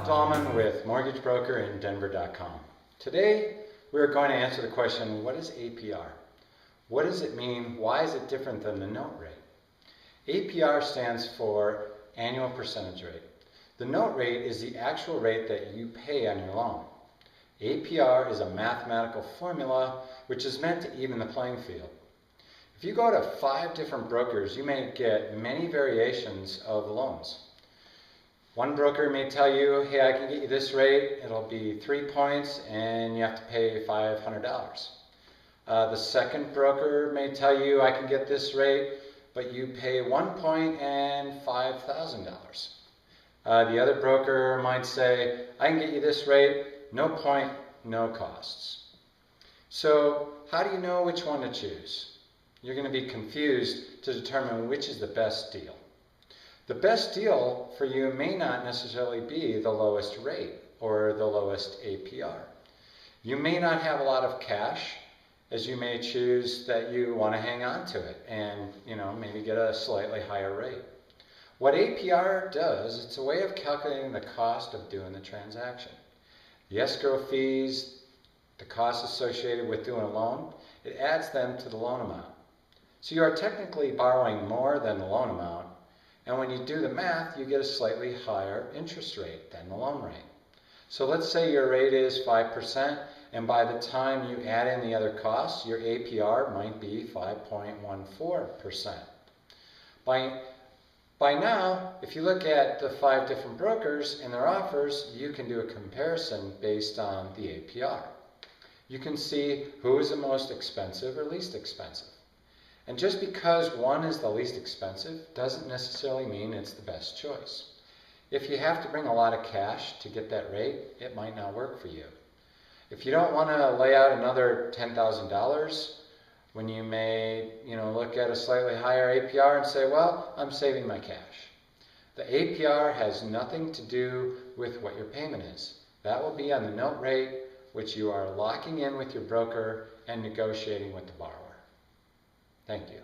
Ralph Dahlman with mortgagebroker.denver.com. Today we're going to answer the question, what is APR? What does it mean? Why is it different than the note rate? APR stands for annual percentage rate. The note rate is the actual rate that you pay on your loan. APR is a mathematical formula which is meant to even the playing field. If you go to 5 different brokers, you may get many variations of loans. One broker may tell you, hey, I can get you this rate, it'll be 3 points and you have to pay $500. The second broker may tell you, I can get this rate, but you pay 1 point and $5,000. The other broker might say, I can get you this rate, no point, no costs. So how do you know which one to choose? You're going to be confused to determine which is the best deal. The best deal for you may not necessarily be the lowest rate or the lowest APR. You may not have a lot of cash, as you may choose that you want to hang on to it and maybe get a slightly higher rate. What APR does, it's a way of calculating the cost of doing the transaction. The escrow fees, the costs associated with doing a loan, it adds them to the loan amount. So you are technically borrowing more than the loan amount, and when you do the math, you get a slightly higher interest rate than the loan rate. So let's say your rate is 5%, and by the time you add in the other costs, your APR might be 5.14%. By now, if you look at the 5 different brokers and their offers, you can do a comparison based on the APR. You can see who is the most expensive or least expensive. And just because one is the least expensive doesn't necessarily mean it's the best choice. If you have to bring a lot of cash to get that rate, it might not work for you. If you don't want to lay out another $10,000, when you may look at a slightly higher APR and say, well, I'm saving my cash. The APR has nothing to do with what your payment is. That will be on the note rate, which you are locking in with your broker and negotiating with the borrower. Thank you.